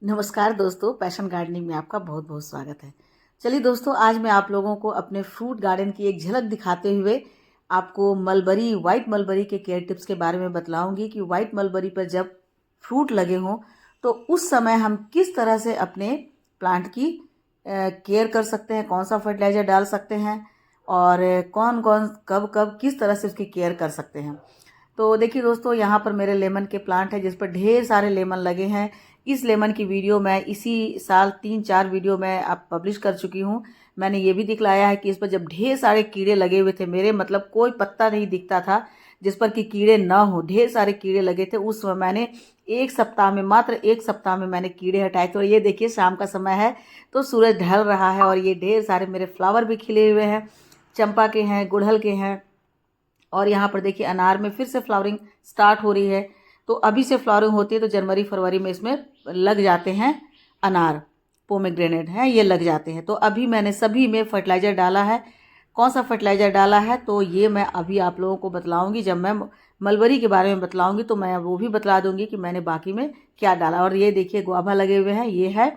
नमस्कार दोस्तों, passion gardening में आपका बहुत बहुत स्वागत है। चलिए दोस्तों, आज मैं आप लोगों को अपने फ्रूट गार्डन की एक झलक दिखाते हुए आपको मलबरी, वाइट मलबरी के केयर टिप्स के बारे में बतलाऊंगी कि वाइट मलबरी पर जब फ्रूट लगे हों तो उस समय हम किस तरह से अपने प्लांट की केयर कर सकते हैं, कौन सा फर्टिलाइज़र डाल सकते हैं और कौन कौन कब कब किस तरह से उसकी केयर कर सकते हैं। तो देखिए दोस्तों, यहाँ पर मेरे लेमन के प्लांट है जिस पर ढेर सारे लेमन लगे हैं। इस लेमन की वीडियो मैं इसी साल 3-4 वीडियो मैं अब पब्लिश कर चुकी हूँ। मैंने ये भी दिखलाया है कि इस पर जब ढेर सारे कीड़े लगे हुए थे, मेरे मतलब कोई पत्ता नहीं दिखता था जिस पर कि कीड़े ना हो, ढेर सारे कीड़े लगे थे। उस समय मैंने एक सप्ताह में, मात्र एक सप्ताह में मैंने कीड़े हटाए। तो ये देखिए, शाम का समय है तो सूरज ढल रहा है और ये ढेर सारे मेरे फ्लावर भी खिले हुए हैं। चंपा के हैं, गुड़हल के हैं और यहाँ पर देखिए अनार में फिर से फ्लावरिंग स्टार्ट हो रही है। तो अभी से फ्लावरिंग होती है तो जनवरी फरवरी में इसमें लग जाते हैं अनार, पोमेग्रेनेट हैं, ये लग जाते हैं। तो अभी मैंने सभी में फर्टिलाइज़र डाला है। कौन सा फर्टिलाइज़र डाला है तो ये मैं अभी आप लोगों को बतलाऊंगी। जब मैं मलबरी के बारे में बतलाऊंगी तो मैं वो भी बतला दूंगी कि मैंने बाकी में क्या डाला। और ये देखिए गुआभा लगे हुए हैं, ये है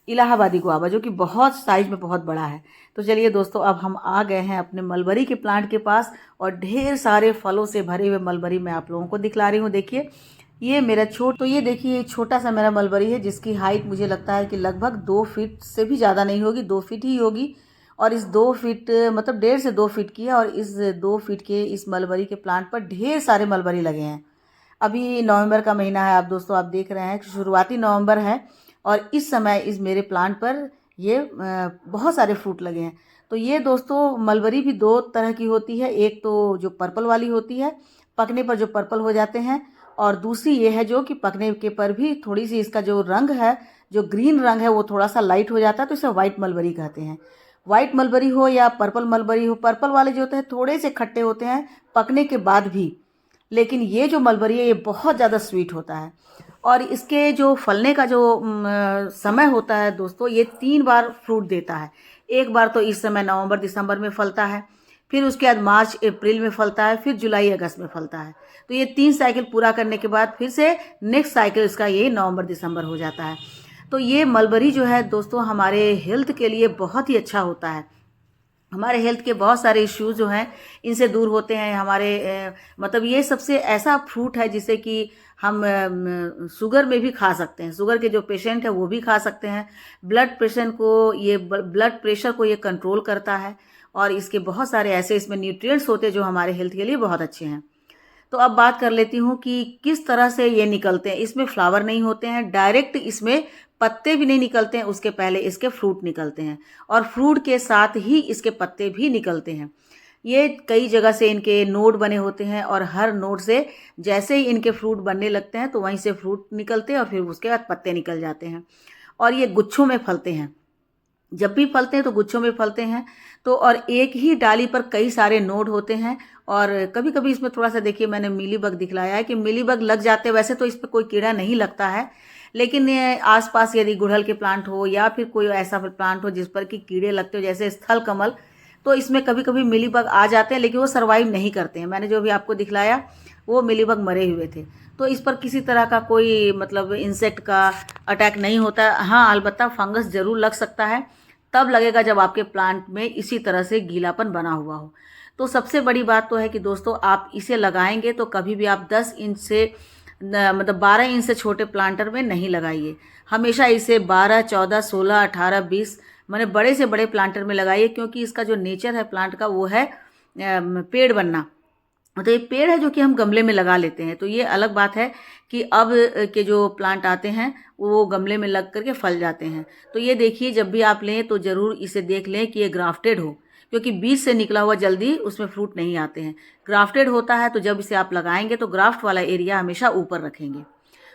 इलाहाबादी गुआभा जो कि बहुत साइज में बहुत बड़ा है। तो चलिए दोस्तों, अब हम आ गए हैं अपने मलबरी के प्लांट के पास और ढेर सारे फलों से भरे हुए मलबरी मैं आप लोगों को दिखला रही हूँ। देखिए ये मेरा तो ये देखिए छोटा सा मेरा मलबरी है जिसकी हाइट मुझे लगता है कि लगभग 2 फीट से भी ज़्यादा नहीं होगी, 2 फीट ही होगी। और इस 2 फीट मतलब 1.5 से 2 फीट की है और इस 2 फीट के इस मलबरी के प्लांट पर ढेर सारे मलबरी लगे हैं। अभी नवंबर का महीना है, आप दोस्तों आप देख रहे हैं कि शुरुआती नवंबर है और इस समय इस मेरे प्लांट पर ये बहुत सारे फ्रूट लगे हैं। तो ये दोस्तों मलबरी भी 2 तरह की होती है, एक तो जो पर्पल वाली होती है, पकने पर जो पर्पल हो जाते हैं, और दूसरी ये है जो कि पकने के पर भी थोड़ी सी इसका जो रंग है, जो ग्रीन रंग है वो थोड़ा सा लाइट हो जाता है, तो इसे वाइट मलबरी कहते हैं। वाइट मलबरी हो या पर्पल मलबरी हो, पर्पल वाले जो होते हैं थोड़े से खट्टे होते हैं पकने के बाद भी, लेकिन ये जो मलबरी है ये बहुत ज़्यादा स्वीट होता है। और इसके जो फलने का जो समय होता है दोस्तों, ये 3 बार फ्रूट देता है। एक बार तो इस समय नवंबर दिसंबर में फलता है, फिर उसके बाद मार्च अप्रैल में फलता है, फिर जुलाई अगस्त में फलता है। तो ये 3 साइकिल पूरा करने के बाद फिर से नेक्स्ट साइकिल इसका ये नवंबर दिसंबर हो जाता है। तो ये मलबरी जो है दोस्तों हमारे हेल्थ के लिए बहुत ही अच्छा होता है। हमारे हेल्थ के बहुत सारे इश्यूज जो हैं इनसे दूर होते हैं। हमारे मतलब ये सबसे ऐसा फ्रूट है जिसे कि हम शुगर में भी खा सकते हैं। शुगर के जो पेशेंट है वो भी खा सकते हैं। ब्लड प्रेशर को ये कंट्रोल करता है और इसके बहुत सारे ऐसे इसमें न्यूट्रिएंट्स होते हैं जो हमारे हेल्थ के लिए बहुत अच्छे हैं। तो अब बात कर लेती हूँ कि किस तरह से ये निकलते हैं। इसमें फ्लावर नहीं होते हैं, डायरेक्ट इसमें पत्ते भी नहीं निकलते हैं, उसके पहले इसके फ्रूट निकलते हैं और फ्रूट के साथ ही इसके पत्ते भी निकलते हैं। ये कई जगह से इनके नोड बने होते हैं और हर नोड से जैसे ही इनके फ्रूट बनने लगते हैं तो वहीं से फ्रूट निकलते हैं और फिर उसके बाद पत्ते निकल जाते हैं। और ये गुच्छों में फलते हैं, जब भी फलते हैं तो गुच्छों में फलते हैं। तो और एक ही डाली पर कई सारे नोड होते हैं। और कभी कभी इसमें थोड़ा सा देखिए मैंने मीलीबग दिखलाया है कि मीलीबग लग जाते हैं। वैसे तो इस पर कोई कीड़ा नहीं लगता है, लेकिन आसपास यदि गुड़हल के प्लांट हो या फिर कोई ऐसा प्लांट हो जिस पर कि कीड़े लगते हो जैसे स्थल कमल, तो इसमें कभी कभी मिलीबग आ जाते हैं, लेकिन वो सर्वाइव नहीं करते हैं। मैंने जो भी आपको दिखलाया वो मिलीबग मरे हुए थे। तो इस पर किसी तरह का कोई मतलब इंसेक्ट का अटैक नहीं होता है। हाँ, अलबत्ता फंगस जरूर लग सकता है, तब लगेगा जब आपके प्लांट में इसी तरह से गीलापन बना हुआ हो। तो सबसे बड़ी बात तो है कि दोस्तों आप इसे लगाएंगे तो कभी भी आप 10 इंच से मतलब 12 इंच से छोटे प्लांटर में नहीं लगाइए। हमेशा इसे 12, 14, 16, 18, 20 मैंने बड़े से बड़े प्लांटर में लगाइए, क्योंकि इसका जो नेचर है प्लांट का वो है पेड़ बनना। तो ये पेड़ है जो कि हम गमले में लगा लेते हैं। तो ये अलग बात है कि अब के जो प्लांट आते हैं वो गमले में लग करके फल जाते हैं। तो ये देखिए, जब भी आप लें तो ज़रूर इसे देख लें कि ये ग्राफ्टेड हो, क्योंकि बीज से निकला हुआ जल्दी उसमें फ्रूट नहीं आते हैं। ग्राफ्टेड होता है तो जब इसे आप लगाएंगे तो ग्राफ्ट वाला एरिया हमेशा ऊपर रखेंगे।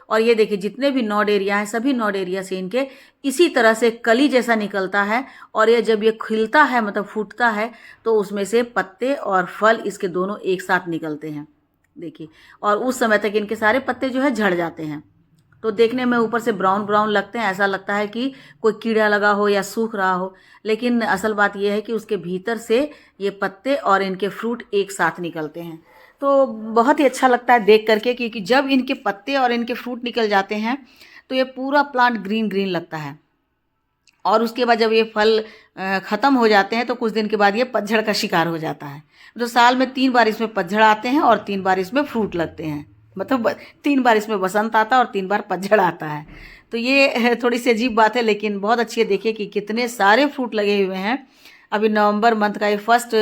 और ये देखिए जितने भी नॉड एरिया हैं सभी नॉड एरिया से इनके इसी तरह से कली जैसा निकलता है। और ये जब ये खिलता है मतलब फूटता है तो उसमें से पत्ते और फल इसके दोनों एक साथ निकलते हैं, देखिए। और उस समय तक इनके सारे पत्ते जो है झड़ जाते हैं। तो देखने में ऊपर से ब्राउन ब्राउन लगते हैं, ऐसा लगता है कि कोई कीड़ा लगा हो या सूख रहा हो, लेकिन असल बात यह है कि उसके भीतर से ये पत्ते और इनके फ्रूट एक साथ निकलते हैं। तो बहुत ही अच्छा लगता है देख करके, क्योंकि जब इनके पत्ते और इनके फ्रूट निकल जाते हैं तो ये पूरा प्लांट ग्रीन ग्रीन लगता है। और उसके बाद जब ये फल ख़त्म हो जाते हैं तो कुछ दिन के बाद ये पतझड़ का शिकार हो जाता है। तो साल में 3 बार इसमें पतझड़ आते हैं और 3 बार इसमें फ्रूट लगते हैं। मतलब 3 बार इसमें बसंत आता है और 3 बार पतझड़ आता है। तो ये थोड़ी सी अजीब बात है, लेकिन बहुत अच्छी है। देखिए कि कितने सारे फ्रूट लगे हुए हैं। अभी नवंबर मंथ का ये फर्स्ट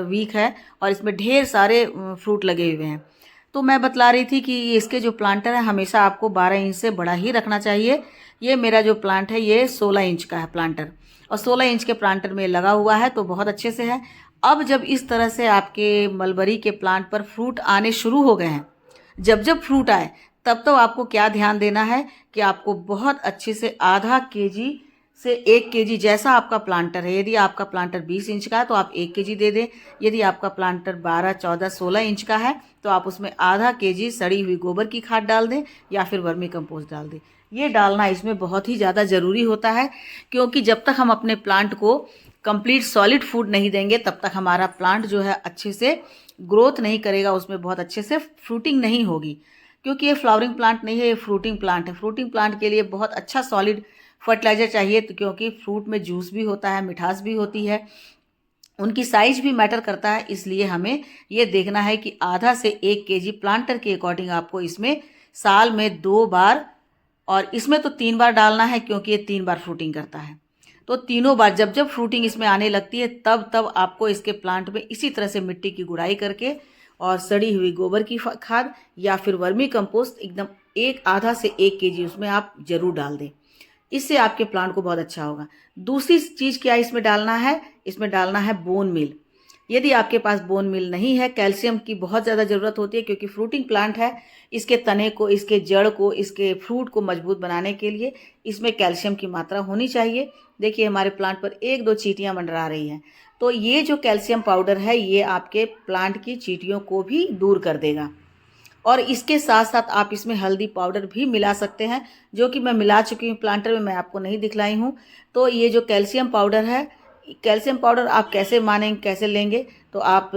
वीक है और इसमें ढेर सारे फ्रूट लगे हुए हैं। तो मैं बतला रही थी कि इसके जो प्लांटर है हमेशा आपको 12 इंच से बड़ा ही रखना चाहिए। ये मेरा जो प्लांट है ये 16 इंच का है प्लांटर, और 16 इंच के प्लांटर में लगा हुआ है तो बहुत अच्छे से है। अब जब इस तरह से आपके मलबरी के प्लांट पर फ्रूट आने शुरू हो गए हैं, जब जब फ्रूट आए तब तो आपको क्या ध्यान देना है कि आपको बहुत अच्छे से आधा केजी से 1 केजी, जैसा आपका प्लांटर है। यदि आपका प्लांटर 20 इंच का है तो आप 1 केजी दे दें। यदि आपका प्लांटर 12, 14, 16 इंच का है तो आप उसमें आधा केजी सड़ी हुई गोबर की खाद डाल दें या फिर वर्मी कंपोस्ट डाल दें। ये डालना इसमें बहुत ही ज़्यादा ज़रूरी होता है, क्योंकि जब तक हम अपने प्लांट को कंप्लीट सॉलिड फूड नहीं देंगे तब तक हमारा प्लांट जो है अच्छे से ग्रोथ नहीं करेगा, उसमें बहुत अच्छे से फ्रूटिंग नहीं होगी। क्योंकि ये फ्लावरिंग प्लांट नहीं है, ये फ्रूटिंग प्लांट है। फ्रूटिंग प्लांट के लिए बहुत अच्छा सॉलिड फर्टिलाइज़र चाहिए, तो क्योंकि फ्रूट में जूस भी होता है, मिठास भी होती है, उनकी साइज भी मैटर करता है। इसलिए हमें ये देखना है कि आधा से 1 केजी प्लांटर के अकॉर्डिंग आपको इसमें साल में 2 बार, और इसमें तो 3 बार डालना है क्योंकि ये 3 बार फ्रूटिंग करता है। तो तीनों बार जब जब फ्रूटिंग इसमें आने लगती है तब तब आपको इसके प्लांट में इसी तरह से मिट्टी की गुड़ाई करके और सड़ी हुई गोबर की खाद या फिर वर्मी कंपोस्ट एकदम आधा से 1 केजी उसमें आप ज़रूर डाल दें। इससे आपके प्लांट को बहुत अच्छा होगा। दूसरी चीज़ क्या इसमें डालना है, इसमें डालना है बोन मील। यदि आपके पास बोन मील नहीं है, कैल्शियम की बहुत ज़्यादा ज़रूरत होती है, क्योंकि फ्रूटिंग प्लांट है, इसके तने को, इसके जड़ को, इसके फ्रूट को मजबूत बनाने के लिए इसमें कैल्शियम की मात्रा होनी चाहिए। देखिए हमारे प्लांट पर 1-2 चींटियाँ मंडरा रही हैं, तो ये जो कैल्शियम पाउडर है ये आपके प्लांट की चींटियों को भी दूर कर देगा। और इसके साथ साथ आप इसमें हल्दी पाउडर भी मिला सकते हैं, जो कि मैं मिला चुकी हूँ प्लांटर में, मैं आपको नहीं दिखलाई हूँ। तो ये जो कैल्शियम पाउडर है, कैल्शियम पाउडर आप कैसे मानेंगे, कैसे लेंगे, तो आप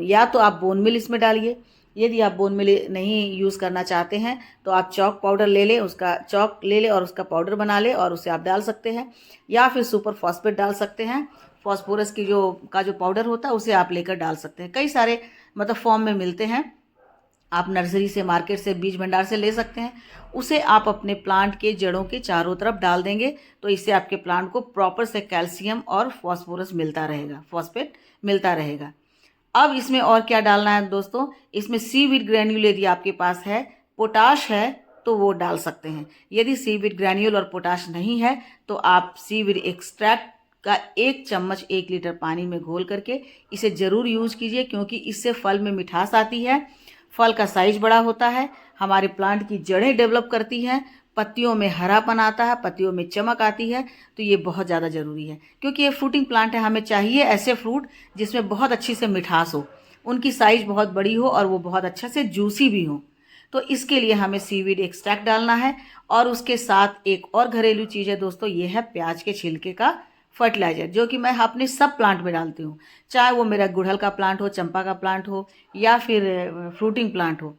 या तो आप बोन मिल इसमें डालिए। यदि आप बोन मिल नहीं यूज़ करना चाहते हैं तो आप चॉक पाउडर ले लें, उसका चॉक ले लें और उसका पाउडर बना लें और उसे आप डाल सकते हैं, या फिर सुपर फॉस्फेट डाल सकते हैं। फॉस्फोरस की जो पाउडर होता है उसे आप लेकर डाल सकते हैं। कई सारे मतलब फॉर्म में मिलते हैं, आप नर्सरी से, मार्केट से, बीज भंडार से ले सकते हैं। उसे आप अपने प्लांट के जड़ों के चारों तरफ डाल देंगे तो इससे आपके प्लांट को प्रॉपर से कैल्शियम और फॉस्फोरस मिलता रहेगा, फॉस्फेट मिलता रहेगा। अब इसमें और क्या डालना है दोस्तों, इसमें सीवीड ग्रैन्यूल यदि आपके पास है, पोटाश है तो वो डाल सकते हैं। यदि सीवीड ग्रैन्यूल और पोटाश नहीं है तो आप सीवीड एक्सट्रैक्ट का 1 चम्मच 1 लीटर पानी में घोल करके इसे ज़रूर यूज कीजिए, क्योंकि इससे फल में मिठास आती है, फल का साइज बड़ा होता है, हमारे प्लांट की जड़ें डेवलप करती हैं, पत्तियों में हरापन आता है, पत्तियों में चमक आती है। तो ये बहुत ज़्यादा ज़रूरी है, क्योंकि ये फ्रूटिंग प्लांट है। हमें चाहिए ऐसे फ्रूट जिसमें बहुत अच्छी से मिठास हो, उनकी साइज बहुत बड़ी हो और वो बहुत अच्छा से जूसी भी हो। तो इसके लिए हमें सीवीड एक्सट्रैक्ट डालना है। और उसके साथ एक और घरेलू चीज़ है दोस्तों, ये है प्याज के छिलके का फर्टिलाइज़र, जो कि मैं अपने सब प्लांट में डालती हूँ, चाहे वो मेरा गुड़हल का प्लांट हो, चंपा का प्लांट हो या फिर फ्रूटिंग प्लांट हो।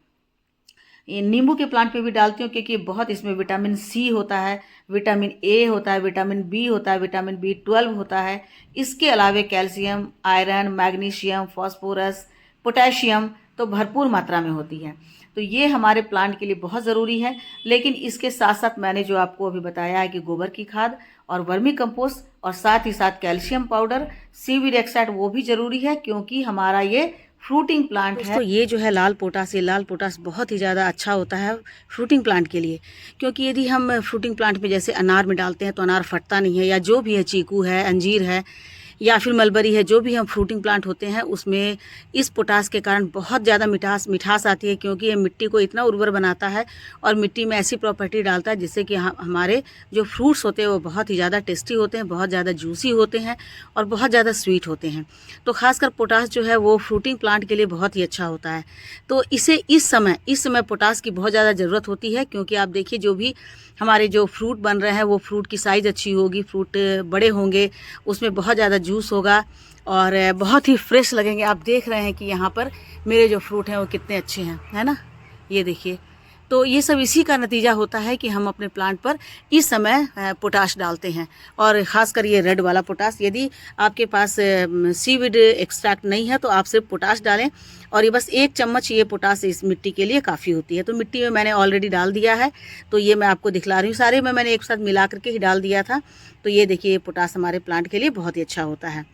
ये नींबू के प्लांट पे भी डालती हूँ, क्योंकि बहुत इसमें विटामिन सी होता है, विटामिन ए होता है, विटामिन बी होता है, विटामिन B12 होता है। इसके अलावे calcium, iron, magnesium, phosphorus, potassium तो भरपूर मात्रा में होती है। तो ये हमारे प्लांट के लिए बहुत ज़रूरी है। लेकिन इसके साथ साथ मैंने जो आपको अभी बताया है कि गोबर की खाद और वर्मी कंपोस्ट और साथ ही साथ कैल्शियम पाउडर, सीवीड एक्सट्रैक्ट वो भी ज़रूरी है, क्योंकि हमारा ये फ्रूटिंग प्लांट है। तो ये जो है लाल पोटास, ये लाल पोटास बहुत ही ज़्यादा अच्छा होता है फ्रूटिंग प्लांट के लिए, क्योंकि यदि हम फ्रूटिंग प्लांट में जैसे अनार में डालते हैं तो अनार फटता नहीं है, या जो भी है, चीकू है, अंजीर है या फिर मलबरी है, जो भी हम फ्रूटिंग प्लांट होते हैं उसमें इस पोटास के कारण बहुत ज़्यादा मिठास आती है, क्योंकि ये मिट्टी को इतना उर्वर बनाता है और मिट्टी में ऐसी प्रॉपर्टी डालता है जिससे कि हमारे जो फ्रूट्स होते हैं वो बहुत ही ज़्यादा टेस्टी होते हैं, बहुत ज़्यादा जूसी होते हैं और बहुत ज़्यादा स्वीट होते हैं। तो खासकर पोटास जो है वो फ्रूटिंग प्लांट के लिए बहुत ही अच्छा होता है। तो इसे इस समय पोटास की बहुत ज़्यादा ज़रूरत होती है, क्योंकि आप देखिए जो भी हमारे जो फ्रूट बन रहे हैं वो फ्रूट की साइज़ अच्छी होगी, फ्रूट बड़े होंगे, उसमें बहुत ज़्यादा जूस होगा और बहुत ही फ्रेश लगेंगे। आप देख रहे हैं कि यहाँ पर मेरे जो फ्रूट हैं वो कितने अच्छे हैं, है ना, ये देखिए। तो ये सब इसी का नतीजा होता है कि हम अपने प्लांट पर इस समय पोटाश डालते हैं, और ख़ासकर ये रेड वाला पोटाश। यदि आपके पास सीविड एक्सट्रैक्ट नहीं है तो आप सिर्फ पोटाश डालें, और ये बस 1 चम्मच ये पोटाश इस मिट्टी के लिए काफ़ी होती है। तो मिट्टी में मैंने ऑलरेडी डाल दिया है, तो ये मैं आपको दिखला रही हूँ। सारे में मैंने एक साथ मिला करके ही डाल दिया था। तो ये देखिए, ये पोटाश हमारे प्लांट के लिए बहुत ही अच्छा होता है।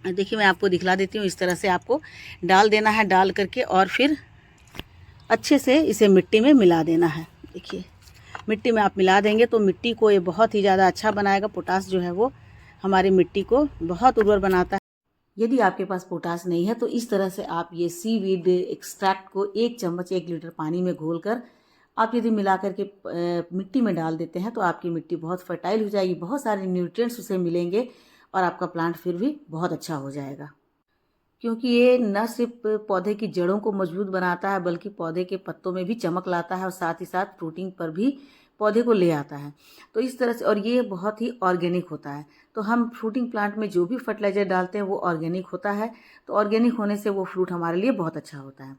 देखिए, मैं आपको दिखला देती हूँ। इस तरह से आपको डाल देना है, डाल करके और फिर अच्छे से इसे मिट्टी में मिला देना है। देखिए, मिट्टी में आप मिला देंगे तो मिट्टी को ये बहुत ही ज़्यादा अच्छा बनाएगा। पोटाश जो है वो हमारी मिट्टी को बहुत उर्वर बनाता है। यदि आपके पास पोटाश नहीं है तो इस तरह से आप ये सीवीड एक्सट्रैक्ट को 1 चम्मच 1 लीटर पानी में घोलकर आप यदि मिला करके मिट्टी में डाल देते हैं तो आपकी मिट्टी बहुत फर्टाइल हो जाएगी, बहुत सारे न्यूट्रिएंट्स उसे मिलेंगे और आपका प्लांट फिर भी बहुत अच्छा हो जाएगा। क्योंकि ये न सिर्फ पौधे की जड़ों को मजबूत बनाता है बल्कि पौधे के पत्तों में भी चमक लाता है और साथ ही साथ फ्रूटिंग पर भी पौधे को ले आता है। तो इस तरह से, और ये बहुत ही ऑर्गेनिक होता है। तो हम फ्रूटिंग प्लांट में जो भी फर्टिलाइज़र डालते हैं वो ऑर्गेनिक होता है। तो ऑर्गेनिक होने से वो फ्रूट हमारे लिए बहुत अच्छा होता है।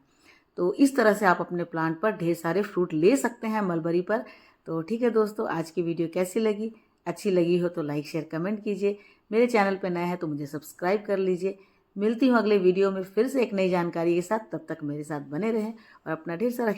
तो इस तरह से आप अपने प्लांट पर ढेर सारे फ्रूट ले सकते हैं मलबरी पर। तो ठीक है दोस्तों, आज की वीडियो कैसी लगी? अच्छी लगी हो तो लाइक शेयर कमेंट कीजिए। मेरे चैनल पर नए हैं तो मुझे सब्सक्राइब कर लीजिए। मिलती हूँ अगले वीडियो में फिर से एक नई जानकारी के साथ। तब तक मेरे साथ बने रहें और अपना ढेर सारा